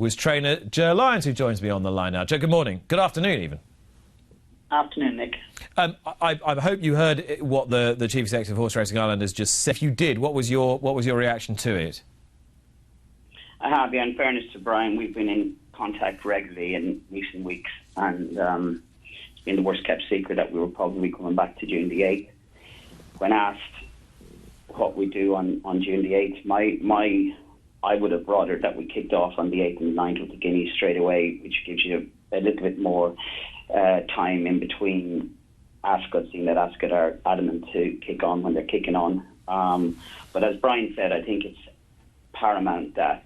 was trainer Ger Lyons, who joins me on the line now. Ger, good morning. Good afternoon, even. Afternoon, Nick. I hope you heard what the Chief Executive of Horse Racing Ireland has just said. If you did, what was your reaction to it? I have, yeah, in fairness to Brian, we've been in contact regularly in recent weeks, and it's been the worst-kept secret that we were probably coming back to June the 8th. When asked what we do on June the 8th, I would have rather that we kicked off on the 8th and 9th with the Guineas straight away, which gives you a little bit more time in between Ascot, seeing that Ascot are adamant to kick on when they're kicking on. But as Brian said, I think it's paramount that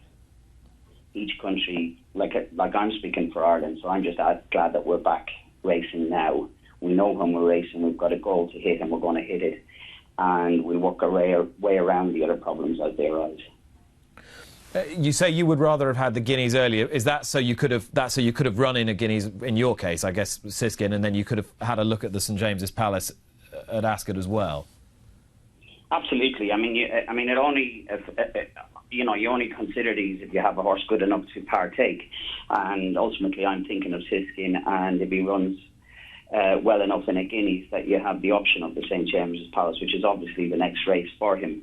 each country, like I'm speaking for Ireland, so I'm just glad that we're back racing now. We know when we're racing, we've got a goal to hit and we're going to hit it, and we'll work our way around the other problems as they arise. You say you would rather have had the Guineas earlier. Is that so you could have run in a Guineas, in your case, I guess, Siskin, and then you could have had a look at the St James's Palace at Ascot as well? Absolutely. I mean, it only you only consider these if you have a horse good enough to partake. And ultimately, I'm thinking of Siskin, and if he runs well enough in a Guineas, that you have the option of the St James's Palace, which is obviously the next race for him.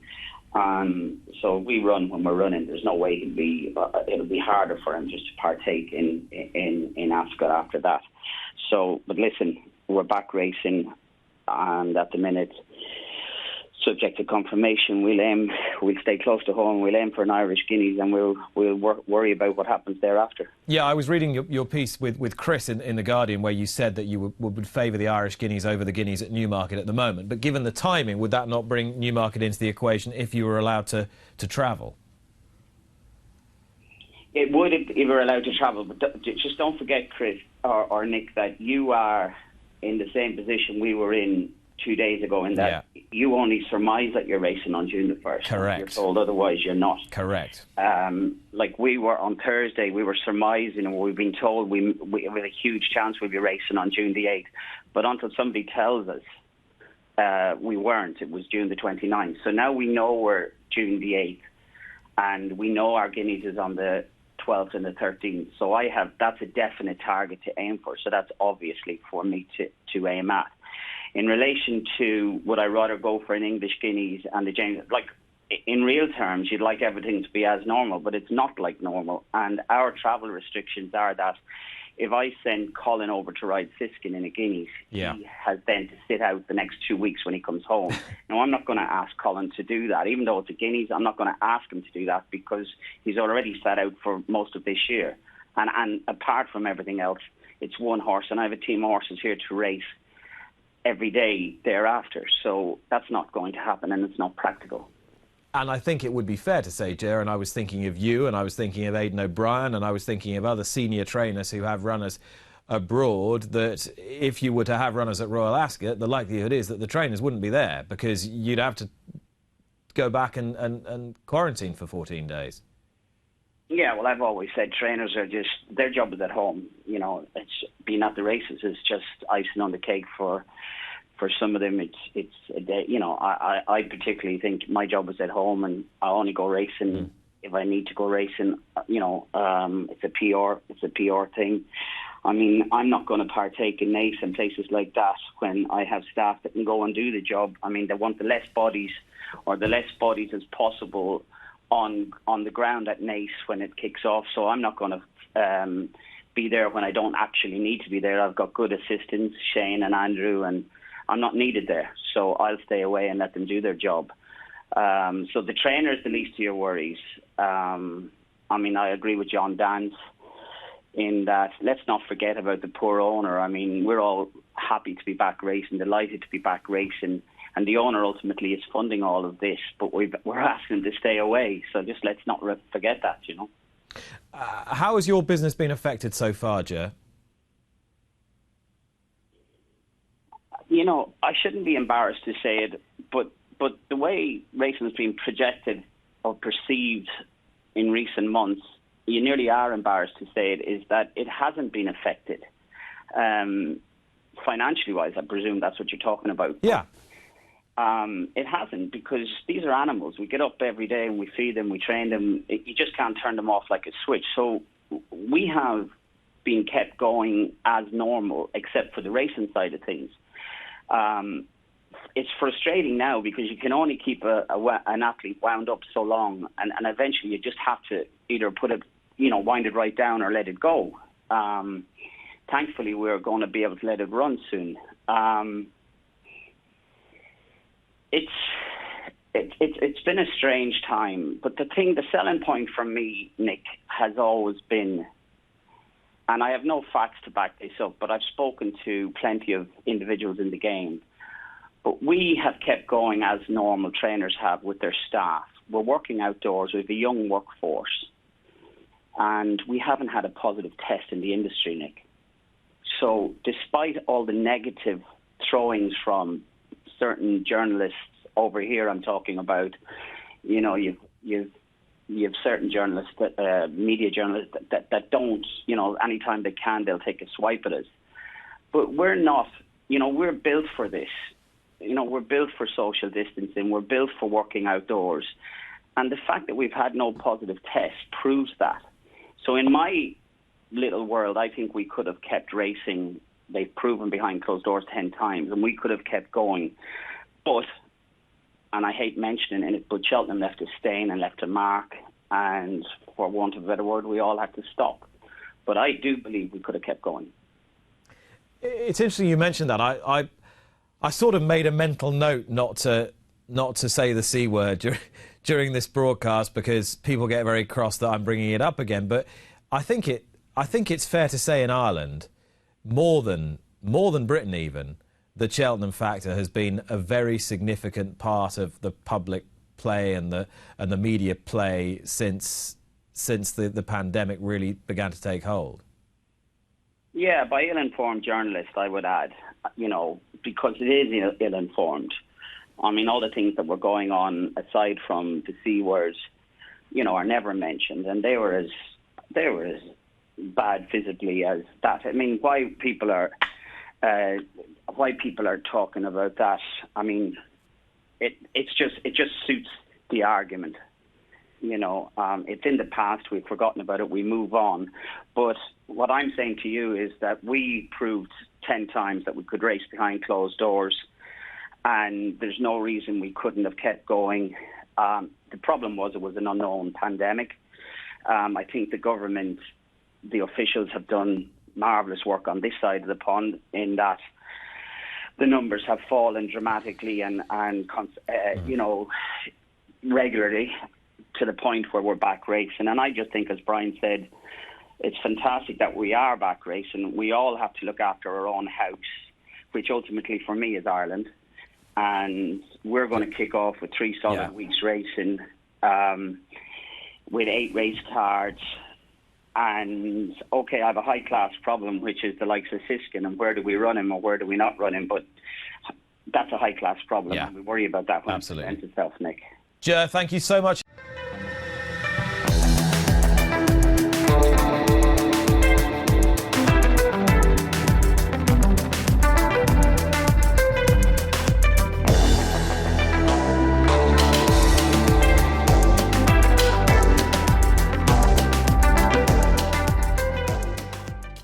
So we run when we're running. There's no way it'll be harder for him just to partake in Ascot after that. So, but listen, we're back racing, and at the minute, subject to confirmation, we'll stay close to home. We'll aim for an Irish Guineas, and we'll worry about what happens thereafter. Yeah, I was reading your piece with Chris in The Guardian, where you said that you would favour the Irish Guineas over the Guineas at Newmarket at the moment. But given the timing, would that not bring Newmarket into the equation if you were allowed to travel? It would if you were allowed to travel, but just don't forget, Chris or Nick, that you are in the same position we were in 2 days ago, in that you only surmise that you're racing on June the 1st. Correct. You're told otherwise, you're not. Correct. Like we were on Thursday, we were surmising, and we've been told we have a huge chance we'll be racing on June the 8th. But until somebody tells us, we weren't. It was June the 29th. So now we know we're June the 8th, and we know our Guineas is on the 12th and the 13th. So that's a definite target to aim for. So that's obviously for me to aim at. In relation to would I rather go for an English Guineas and the James, like in real terms, you'd like everything to be as normal, but it's not like normal. And our travel restrictions are that if I send Colin over to ride Siskin in a Guineas, he has then to sit out the next 2 weeks when he comes home. Now, I'm not going to ask Colin to do that. Even though it's a Guineas, I'm not going to ask him to do that because he's already sat out for most of this year. And apart from everything else, it's one horse, and I have a team of horses here to race every day thereafter. So that's not going to happen, and it's not practical. And I think it would be fair to say, Ger, and I was thinking of you, and I was thinking of Aidan O'Brien, and I was thinking of other senior trainers who have runners abroad, that if you were to have runners at Royal Ascot, the likelihood is that the trainers wouldn't be there because you'd have to go back and quarantine for 14 days. Yeah, well, I've always said trainers are just, their job is at home. You know, it's being at the races is just icing on the cake for some of them. It's a day. You know, I particularly think my job is at home, and I only go racing if I need to go racing. You know, it's a PR thing. I mean, I'm not going to partake in NACE and places like that when I have staff that can go and do the job. I mean, they want the less bodies as possible on the ground at NACE when it kicks off. So I'm not going to be there when I don't actually need to be there. I've got good assistants, Shane and Andrew, and I'm not needed there. So I'll stay away and let them do their job. So the trainer is the least of your worries. I mean, I agree with John Dance in that let's not forget about the poor owner. I mean, we're all happy to be back racing, delighted to be back racing. And the owner ultimately is funding all of this, but we're asking them to stay away. So just let's not forget that, you know. How has your business been affected so far, Ger? You know, I shouldn't be embarrassed to say it, but the way racing has been projected or perceived in recent months, you nearly are embarrassed to say it, is that it hasn't been affected. Financially wise, I presume that's what you're talking about. Yeah. It hasn't, because these are animals. We get up every day and we feed them, we train them. You just can't turn them off like a switch. So we have been kept going as normal, except for the racing side of things. It's frustrating now because you can only keep an athlete wound up so long, and eventually you just have to either put it, wind it right down or let it go. Thankfully, we're going to be able to let it run soon. It's been a strange time, but the selling point for me, Nick, has always been, and I have no facts to back this up, but I've spoken to plenty of individuals in the game. But we have kept going as normal trainers have with their staff. We're working outdoors with a young workforce, and we haven't had a positive test in the industry, Nick. So despite all the negative throwings from certain journalists over here, I'm talking about, you've certain journalists, media journalists that don't, anytime they can, they'll take a swipe at us. But we're not, we're built for this. We're built for social distancing. We're built for working outdoors. And the fact that we've had no positive test proves that. So in my little world, I think we could have kept racing. They've proven behind closed doors 10 times, and we could have kept going. But, and I hate mentioning it, but Cheltenham left a stain and left a mark, and for want of a better word, we all had to stop. But I do believe we could have kept going. It's interesting you mentioned that. I sort of made a mental note not to say the C word during this broadcast because people get very cross that I'm bringing it up again. But I think it's fair to say in Ireland, more than Britain even, the Cheltenham factor has been a very significant part of the public play and the media play since the pandemic really began to take hold. Yeah, by ill-informed journalists, I would add, because it is ill-informed. I mean, all the things that were going on, aside from the C words, are never mentioned, and they were as bad physically as that. I mean, why people are talking about that? I mean, it just suits the argument. It's in the past. We've forgotten about it. We move on. But what I'm saying to you is that we proved 10 times that we could race behind closed doors, and there's no reason we couldn't have kept going. The problem was it was an unknown pandemic. I think the government, the officials have done marvellous work on this side of the pond in that the numbers have fallen dramatically and regularly, to the point where we're back racing. And I just think, as Brian said, it's fantastic that we are back racing. We all have to look after our own house, which ultimately for me is Ireland. And we're going to kick off with 3 solid weeks racing, with 8 race cards. And, okay, I have a high-class problem, which is the likes of Siskin, and where do we run him or where do we not run him? But that's a high-class problem, and we worry about that when it presents itself, Nick. Ger, thank you so much.